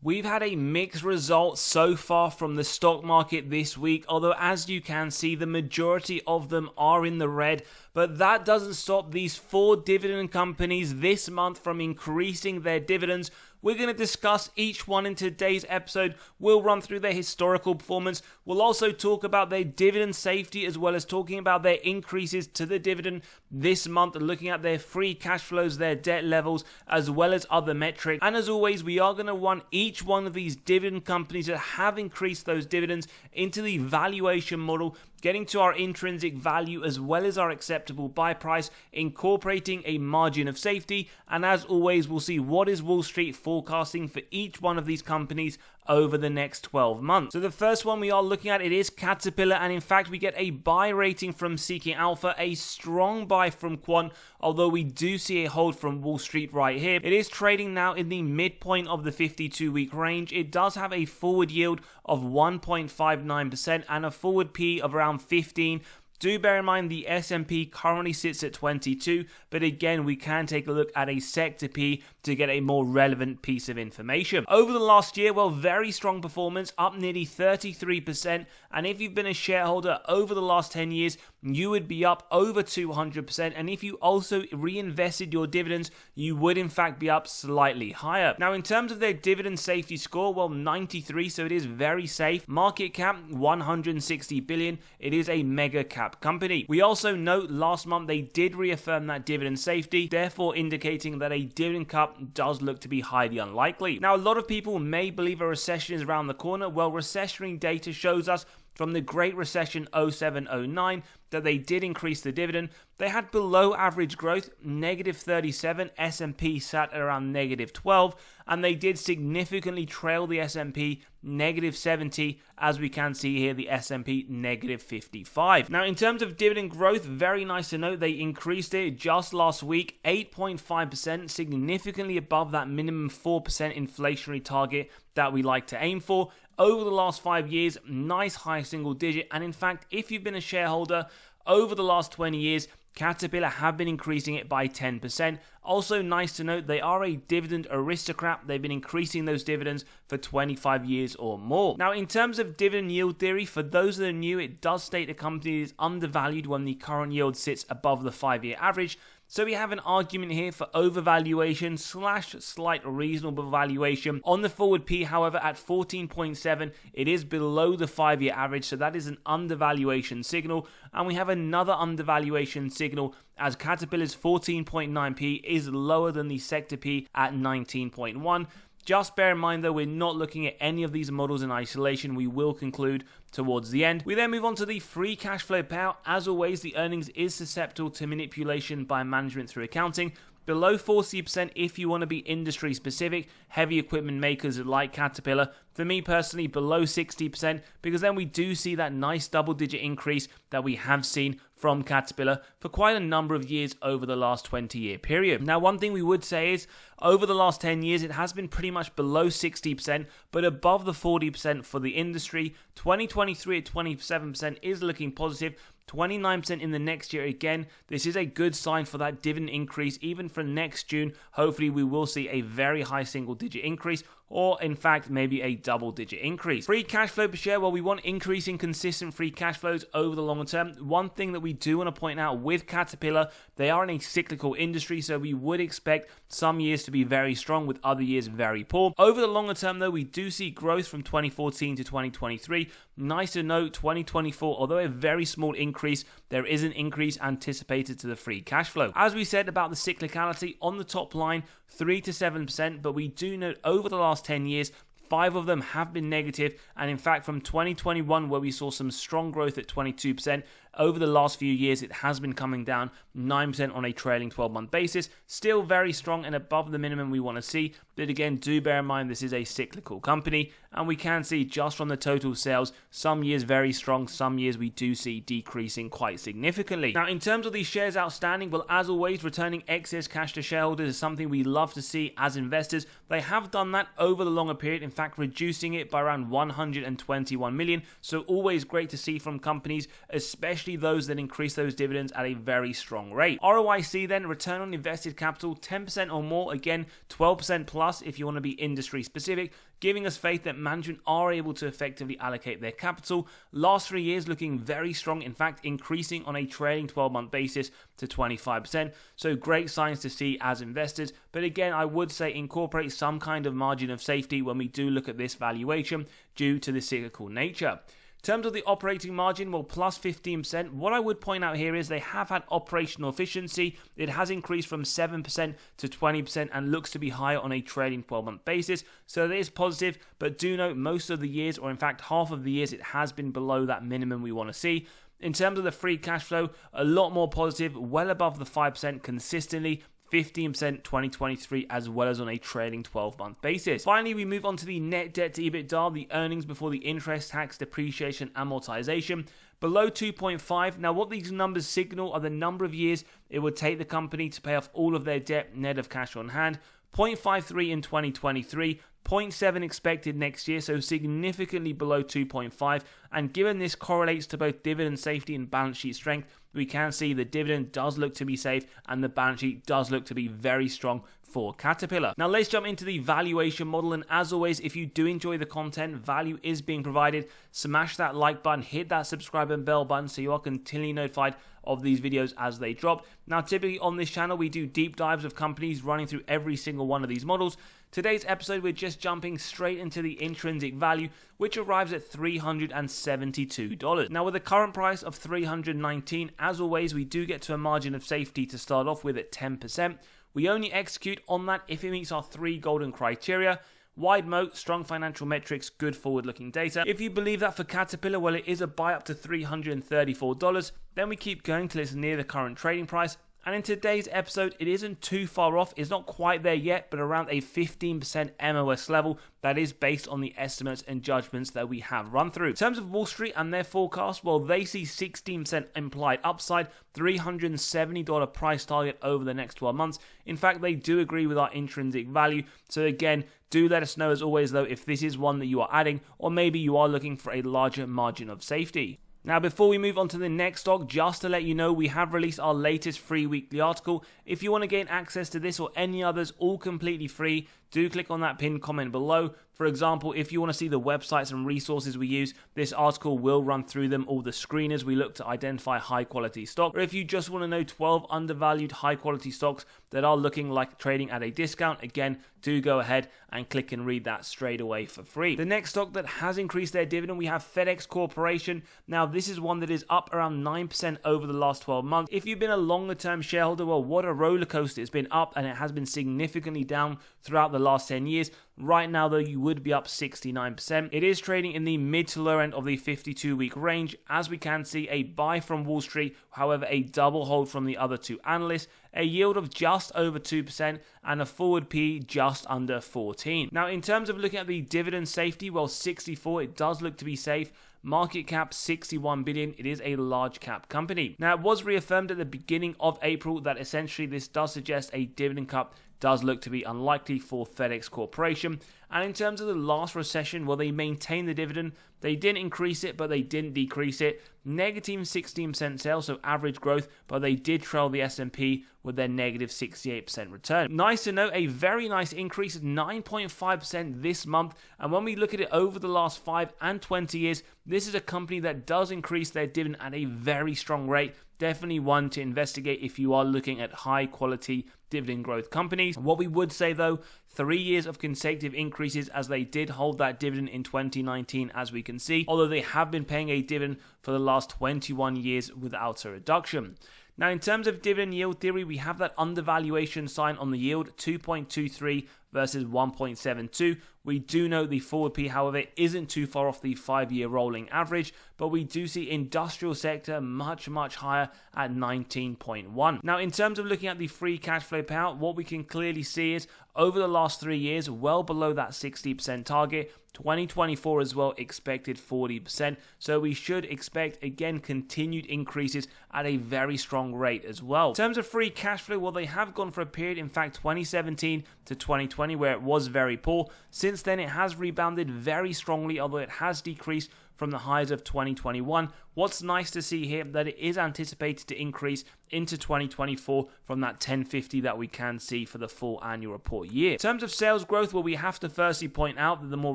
We've had a mixed result so far from the stock market this week, although as you can see, the majority of them are in the red. But that doesn't stop these 4 dividend companies this month from increasing their dividends. We're going to discuss each one in today's episode. We'll run through their historical performance. We'll also talk about their dividend safety, as well as talking about their increases to the dividend this month, looking at their free cash flows, their debt levels, as well as other metrics. And as always, we are going to run each one of these dividend companies that have increased those dividends into the valuation model, getting to our intrinsic value as well as our acceptable buy price, incorporating a margin of safety. And as always, we'll see what is Wall Street forecasting for each one of these companies over the next 12 months. So the first one we are looking at, it is Caterpillar, and in fact we get a buy rating from Seeking Alpha, a strong buy from Quant, although we do see a hold from Wall Street right here. It is trading now in the midpoint of the 52-week range. It does have a forward yield of 1.59% and a forward P of around 15. Do bear in mind the S&P currently sits at 22, but again, we can take a look at a sector P to get a more relevant piece of information. Over the last year, well, very strong performance, up nearly 33%, and if you've been a shareholder over the last 10 years, you would be up over 200%, and if you also reinvested your dividends, you would in fact be up slightly higher. Now, in terms of their dividend safety score, well, 93, so it is very safe. Market cap, 160 billion. It is a mega cap company. We also note last month they did reaffirm that dividend safety, therefore indicating that a dividend cut does look to be highly unlikely. Now, a lot of people may believe a recession is around the corner. Well, recessionary data shows us from the Great Recession 07-09 that they did increase the dividend. They had below average growth, -37, S&P sat at around -12, and they did significantly trail the S&P, -70, as we can see here, the S&P -55. Now, in terms of dividend growth, very nice to note, they increased it just last week, 8.5%, significantly above that minimum 4% inflationary target that we like to aim for. Over the last 5 years, nice high single digit, and in fact, if you've been a shareholder over the last 20 years, Caterpillar have been increasing it by 10%. Also nice to note, they are a dividend aristocrat. They've been increasing those dividends for 25 years or more. Now, in terms of dividend yield theory, for those that are new, it does state a company is undervalued when the current yield sits above the 5-year average. So we have an argument here for overvaluation / slight reasonable valuation. On the forward P, however, at 14.7, it is below the 5-year average, so that is an undervaluation signal. And we have another undervaluation signal as Caterpillar's 14.9p is lower than the sector P at 19.1. Just bear in mind though, we're not looking at any of these models in isolation. We will conclude towards the end. We then move on to the free cash flow payout. As always, the earnings is susceptible to manipulation by management through accounting. Below 40% if you want to be industry specific, heavy equipment makers like Caterpillar. For me personally, below 60%, because then we do see that nice double-digit increase that we have seen from Caterpillar for quite a number of years over the last 20-year period. Now, one thing we would say is, over the last 10 years, it has been pretty much below 60%, but above the 40% for the industry. 2023 at 27% is looking positive. 29% in the next year. Again, this is a good sign for that dividend increase. Even for next June, hopefully we will see a very high single-digit increase, or in fact maybe a double-digit increase. Free cash flow per share, well, we want increasing consistent free cash flows over the longer term. One thing that we do want to point out with Caterpillar, they are in a cyclical industry, so we would expect some years to be very strong with other years very poor. Over the longer term though, we do see growth from 2014 to 2023. Nice to note, 2024, although a very small increase, there is an increase anticipated to the free cash flow. As we said about the cyclicality on the top line, 3 to 7%, but we do note over the last 10 years, 5 of them have been negative, and in fact from 2021 where we saw some strong growth at 22%, over the last few years it has been coming down 9% on a trailing 12-month basis. Still very strong and above the minimum we want to see, but again, do bear in mind this is a cyclical company, and we can see just from the total sales, some years very strong, some years we do see decreasing quite significantly. Now, in terms of these shares outstanding, well, as always, returning excess cash to shareholders is something we love to see as investors. They have done that over the longer period, in fact reducing it by around 121 million, so always great to see from companies, especially those that increase those dividends at a very strong rate. ROIC then, return on invested capital, 10% or more, again 12% plus plus if you want to be industry specific, giving us faith that management are able to effectively allocate their capital. Last 3 years looking very strong, in fact increasing on a trailing 12-month basis to 25%, so great signs to see as investors. But again, I would say incorporate some kind of margin of safety when we do look at this valuation due to the cyclical nature. In terms of the operating margin, well, plus 15%. What I would point out here is they have had operational efficiency. It has increased from 7% to 20% and looks to be higher on a trailing 12-month basis. So that is positive, but do note most of the years, or in fact half of the years, it has been below that minimum we want to see. In terms of the free cash flow, a lot more positive, well above the 5% consistently. 15% 2023 as well as on a trailing 12-month basis. Finally, we move on to the net debt to EBITDA, the earnings before the interest, tax, depreciation, amortization. Below 2.5. Now, what these numbers signal are the number of years it would take the company to pay off all of their debt net of cash on hand. 0.53 in 2023, 0.7 expected next year, so significantly below 2.5. And given this correlates to both dividend safety and balance sheet strength, we can see the dividend does look to be safe and the balance sheet does look to be very strong for Caterpillar. Now let's jump into the valuation model, and as always, if you do enjoy the content, value is being provided, smash that like button, hit that subscribe and bell button so you are continually notified of these videos as they drop. Now typically on this channel we do deep dives of companies running through every single one of these models. Today's episode we're just jumping straight into the intrinsic value, which arrives at $372. Now with the current price of $319, as always we do get to a margin of safety to start off with at 10%. We only execute on that if it meets our 3 golden criteria: wide moat, strong financial metrics, good forward-looking data. If you believe that for Caterpillar, well, it is a buy up to $334, then we keep going till it's near the current trading price. And in today's episode, it isn't too far off. It's not quite there yet, but around a 15% MOS level. That is based on the estimates and judgments that we have run through. In terms of Wall Street and their forecast, well, they see 16% implied upside, $370 price target over the next 12 months. In fact, they do agree with our intrinsic value. So again, do let us know as always though if this is one that you are adding, or maybe you are looking for a larger margin of safety. Now, before we move on to the next stock, just to let you know, we have released our latest free weekly article. If you want to gain access to this or any others, all completely free, do click on that pinned comment below. For example, if you want to see the websites and resources we use, this article will run through them, all the screeners we look to identify high quality stock. Or if you just want to know 12 undervalued high quality stocks that are looking like trading at a discount, again, do go ahead and click and read that straight away for free. The next stock that has increased their dividend, we have FedEx Corporation. Now, this is one that is up around 9% over the last 12 months. If you've been a longer term shareholder, well, what a roller coaster. It's been up and it has been significantly down throughout the last 10 years. Right now, though, you would be up 69%. It is trading in the mid to lower end of the 52-week range. As we can see, a buy from Wall Street, however, a double hold from the other 2 analysts, a yield of just over 2%, and a forward P just under 14. Now, in terms of looking at the dividend safety, well, 64, it does look to be safe. Market cap 61 billion. It is a large cap company. Now, it was reaffirmed at the beginning of April that essentially this does suggest a dividend cut does look to be unlikely for FedEx Corporation. And in terms of the last recession, well, they maintained the dividend. They didn't increase it, but they didn't decrease it. Negative 16% sales, so average growth, but they did trail the S&P with their negative 68% return. Nice to note, a very nice increase of 9.5% this month. And when we look at it over the last 5 and 20 years, this is a company that does increase their dividend at a very strong rate. Definitely one to investigate if you are looking at high quality dividend growth companies. What we would say though, 3 years of consecutive increases as they did hold that dividend in 2019 as we can see, although they have been paying a dividend for the last 21 years without a reduction. Now, in terms of dividend yield theory, we have that undervaluation sign on the yield, 2.23 versus 1.72. We do know the forward P, however, isn't too far off the 5-year rolling average, but we do see industrial sector much higher at 19.1. Now, in terms of looking at the free cash flow payout, what we can clearly see is over the last 3 years, well below that 60% target. 2024 as well, expected 40%. So we should expect, again, continued increases at a very strong rate as well. In terms of free cash flow, well, they have gone for a period, in fact, 2017 to 2020. 2020 where it was very poor. Since then, it has rebounded very strongly, although it has decreased from the highs of 2021. What's nice to see here that it is anticipated to increase into 2024 from that 1050 that we can see for the full annual report year. In terms of sales growth, well, we have to firstly point out that the more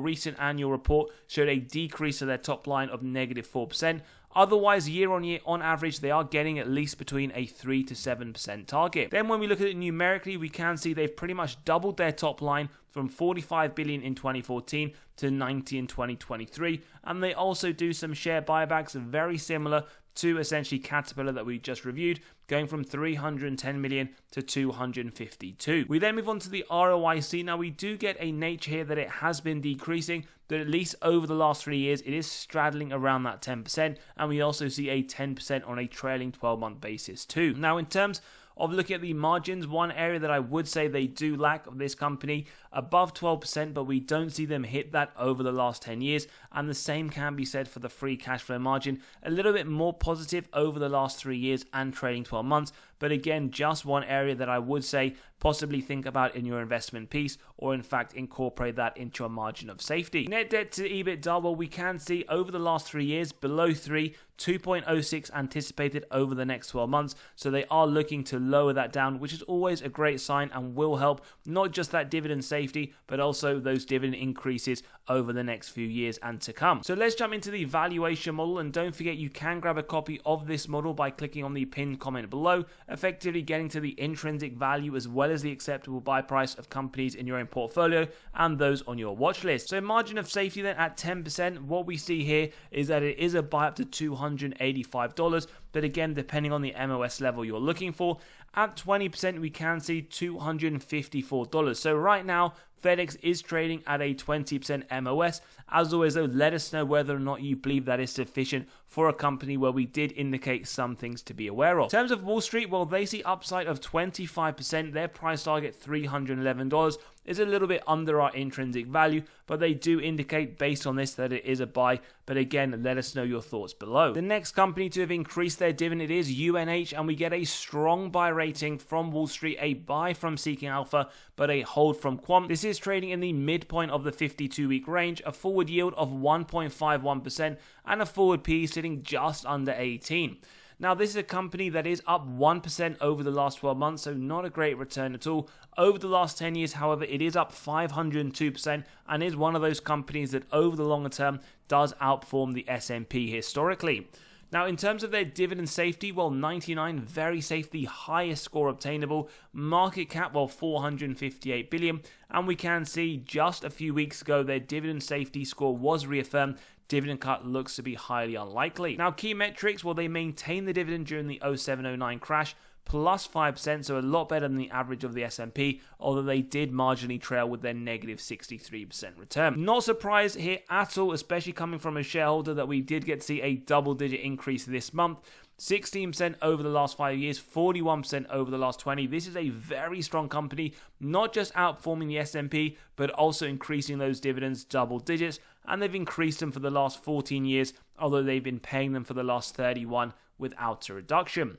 recent annual report showed a decrease of their top line of -4%. Otherwise, year on year, on average, they are getting at least between a 3 to 7% target. Then when we look at it numerically, we can see they've pretty much doubled their top line from 45 billion in 2014 to 90 in 2023. And they also do some share buybacks very similar to essentially Caterpillar that we just reviewed, going from 310 million to 252. We then move on to the ROIC. Now, we do get a nature here that it has been decreasing, but at least over the last 3 years, it is straddling around that 10%, and we also see a 10% on a trailing 12-month basis too. Now, in terms of looking at the margins, one area that I would say they do lack of this company, above 12%, but we don't see them hit that over the last 10 years. And the same can be said for the free cash flow margin, a little bit more positive over the last 3 years and trading 12 months. But again, just one area that I would say possibly think about in your investment piece, or in fact incorporate that into your margin of safety. Net debt to EBITDA, well, we can see over the last 3 years below 3, 2.06 anticipated over the next 12 months. So they are looking to lower that down, which is always a great sign and will help not just that dividend safety, but also those dividend increases over the next few years and to come. So let's jump into the valuation model, and don't forget you can grab a copy of this model by clicking on the pinned comment below, effectively getting to the intrinsic value as well as the acceptable buy price of companies in your own portfolio and those on your watch list. So margin of safety then at 10%, what we see here is that it is a buy up to $285, but again, depending on the MOS level you're looking for. At 20%, we can see $254. So right now, FedEx is trading at a 20% MOS. As always, though, let us know whether or not you believe that is sufficient for a company where we did indicate some things to be aware of. In terms of Wall Street, well, they see upside of 25%. Their price target, $311, is a little bit under our intrinsic value, but they do indicate based on this that it is a buy. But again, let us know your thoughts below. The next company to have increased their dividend is UNH, and we get a strong buy rating from Wall Street, a buy from Seeking Alpha, but a hold from Quant. This is trading in the midpoint of the 52-week range, a forward yield of 1.51% and a forward PE sitting just under 18. Now, this is a company that is up 1% over the last 12 months, so not a great return at all. Over the last 10 years, however, it is up 502% and is one of those companies that over the longer term does outperform the S&P historically. Now, in terms of their dividend safety, well, 99, very safe, the highest score obtainable. Market cap, well, 458 billion. And we can see just a few weeks ago, their dividend safety score was reaffirmed. Dividend cut looks to be highly unlikely. Now, key metrics, well, they maintained the dividend during the 07-09 crash, plus 5%, so a lot better than the average of the S&P, although they did marginally trail with their negative 63% return. Not surprised here at all, especially coming from a shareholder, that we did get to see a double-digit increase this month. 16% over the last 5 years, 41% over the last 20. This is a very strong company, not just outperforming the S&P, but also increasing those dividends double digits, and they've increased them for the last 14 years, although they've been paying them for the last 31 without a reduction.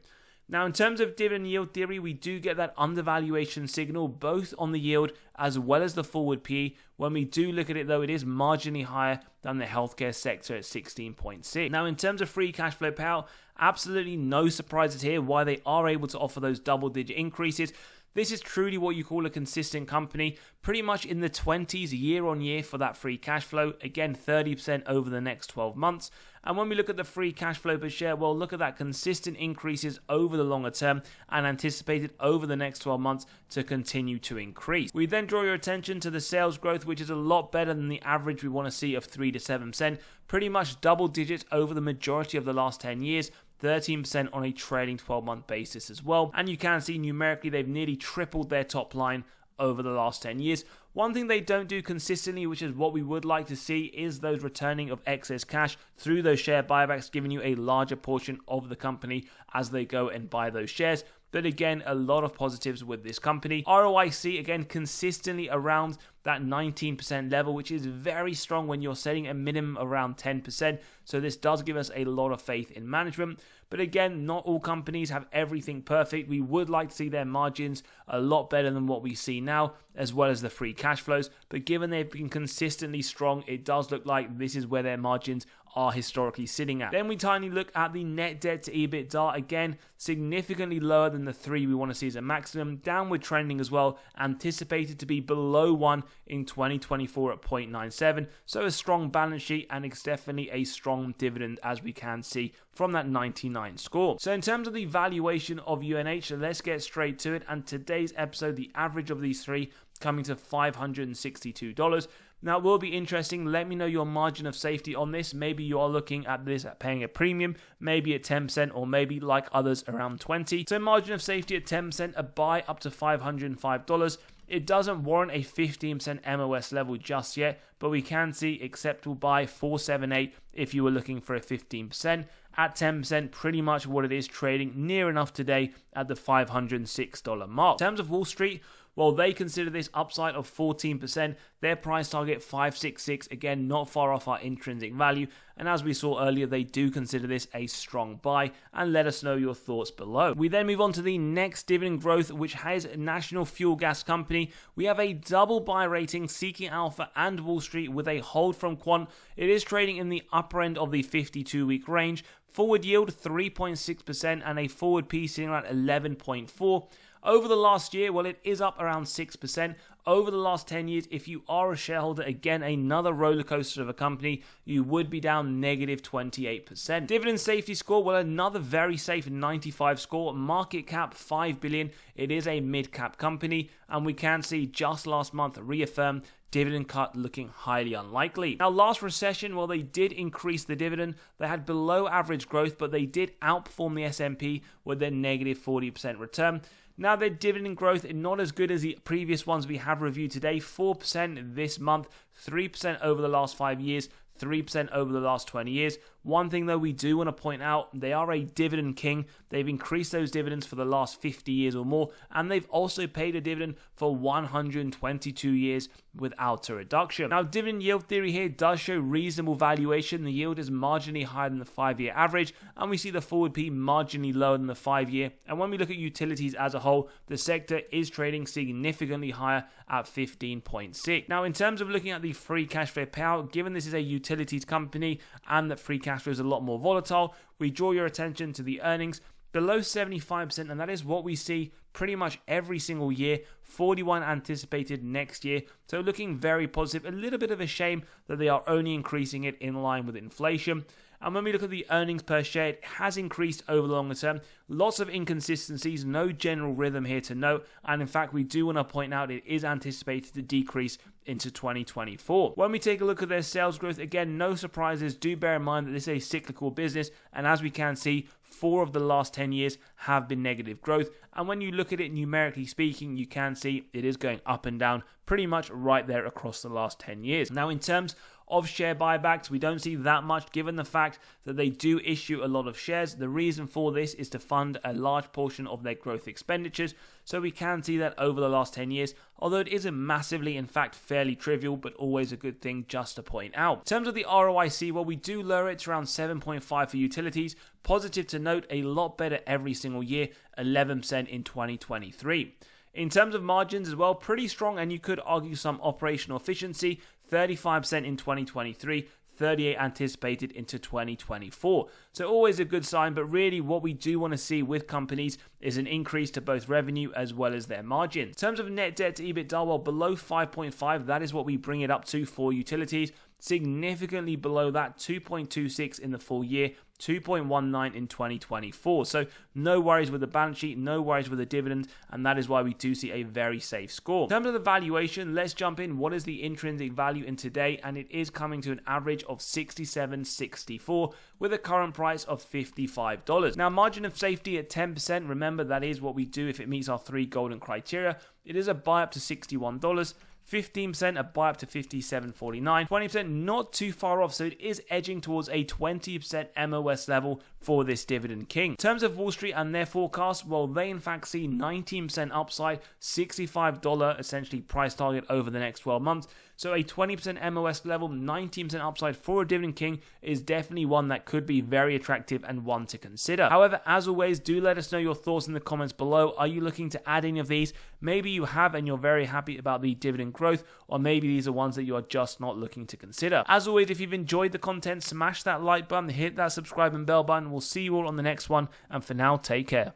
Now, in terms of dividend yield theory, we do get that undervaluation signal both on the yield as well as the forward PE. When we do look at it, though, it is marginally higher than the healthcare sector at 16.6. Now, in terms of free cash flow payout, absolutely no surprises here why they are able to offer those double-digit increases. This is truly what you call a consistent company, pretty much in the 20s year on year for that free cash flow. Again, 30% over the next 12 months. And when we look at the free cash flow per share, well, look at that consistent increases over the longer term and anticipated over the next 12 months to continue to increase. We then draw your attention to the sales growth, which is a lot better than the average we want to see of 3 to 7%, pretty much double digits over the majority of the last 10 years. 13% on a trailing 12-month basis as well. And you can see numerically they've nearly tripled their top line over the last 10 years. One thing they don't do consistently, which is what we would like to see, is those returning of excess cash through those share buybacks, giving you a larger portion of the company as they go and buy those shares. But again, a lot of positives with this company. ROIC, again, consistently around that 19% level, which is very strong when you're setting a minimum around 10%. So this does give us a lot of faith in management. But again, not all companies have everything perfect. We would like to see their margins a lot better than what we see now, as well as the free cash flows. But given they've been consistently strong, it does look like this is where their margins are historically sitting at. Then we tiny look at the net debt to EBITDA. Again, significantly lower than the 3 we want to see as a maximum. Downward trending as well. Anticipated to be below 1 in 2024 at 0.97. So a strong balance sheet, and it's definitely a strong dividend, as we can see from that 99 score. So in terms of the valuation of UNH, let's get straight to it. And today's episode, the average of these three coming to $562. Now, it will be interesting. Let me know your margin of safety on this. Maybe you are looking at this at paying a premium, maybe at 10%, or maybe like others around 20%. So margin of safety at 10%, a buy up to $505. It doesn't warrant a 15% MOS level just yet, but we can see acceptable buy 478 if you were looking for a 15%. At 10%, pretty much what it is, trading near enough today at the $506 mark. In terms of Wall Street, well, they consider this upside of 14%. Their price target 566, again, not far off our intrinsic value. And as we saw earlier, they do consider this a strong buy. And let us know your thoughts below. We then move on to the next dividend growth, which has National Fuel Gas Company. We have a double buy rating, Seeking Alpha and Wall Street, with a hold from Quant. It is trading in the upper end of the 52-week range. Forward yield 3.6% and a forward P sitting at 11.4. Over the last year, well, it is up around 6%. Over the last 10 years, if you are a shareholder, again, another roller coaster of a company, you would be down negative 28%. Dividend safety score, well, another very safe 95 score. Market cap, $5 billion. It is a mid-cap company, and we can see just last month reaffirmed dividend cut looking highly unlikely. Now, last recession, well, they did increase the dividend. They had below average growth, but they did outperform the S&P with their negative 40% return. Now, their dividend growth is not as good as the previous ones we have reviewed today. 4% this month, 3% over the last 5 years, 3% over the last 20 years. One thing, though, we do want to point out, they are a dividend king. They've increased those dividends for the last 50 years or more, and they've also paid a dividend for 122 years without a reduction. Now, dividend yield theory here does show reasonable valuation. The yield is marginally higher than the 5-year average, and we see the forward P marginally lower than the 5-year. And when we look at utilities as a whole, the sector is trading significantly higher at 15.6. Now, in terms of looking at the free cash flow payout, given this is a utilities company and that free cash flow is a lot more volatile, we draw your attention to the earnings below 75%, and that is what we see pretty much every single year. 41 anticipated next year, so looking very positive. A little bit of a shame that they are only increasing it in line with inflation. And when we look at the earnings per share, it has increased over the longer term. Lots of inconsistencies, no general rhythm here to note. And in fact, we do want to point out it is anticipated to decrease into 2024. When we take a look at their sales growth, again, no surprises. Do bear in mind that this is a cyclical business. And as we can see, 4 of the last 10 years have been negative growth. And when you look at it numerically speaking, you can see it is going up and down pretty much right there across the last 10 years. Now, in terms of share buybacks, we don't see that much given the fact that they do issue a lot of shares. The reason for this is to fund a large portion of their growth expenditures. So we can see that over the last 10 years, although it isn't massively, in fact, fairly trivial, but always a good thing just to point out. In terms of the ROIC, well, we do lower it to around 7.5 for utilities. Positive to note, a lot better every single year, 11% in 2023. In terms of margins as well, pretty strong, and you could argue some operational efficiency, 35% in 2023, 38% anticipated into 2024. So always a good sign, but really what we do want to see with companies is an increase to both revenue as well as their margin. In terms of net debt to EBITDA, well, below 5.5, that is what we bring it up to for utilities. Significantly below that, 2.26 in the full year, 2.19 in 2024. So no worries with the balance sheet, no worries with the dividend, and that is why we do see a very safe score. In terms of the valuation, let's jump in. What is the intrinsic value in today? And it is coming to an average of $67.64 with a current price of $55. Now, margin of safety at 10%. Remember, that is what we do if it meets our 3 golden criteria. It is a buy up to $61. 15% a buy up to 57.49, 20% not too far off, so it is edging towards a 20% MOS level for this Dividend King. In terms of Wall Street and their forecast, well, they in fact see 19% upside, $65 essentially price target over the next 12 months. So a 20% MOS level, 19% upside for a Dividend King is definitely one that could be very attractive and one to consider. However, as always, do let us know your thoughts in the comments below. Are you looking to add any of these? Maybe you have and you're very happy about the dividend growth, or maybe these are ones that you are just not looking to consider. As always, if you've enjoyed the content, smash that like button, hit that subscribe and bell button. We'll see you all on the next one, and for now, take care.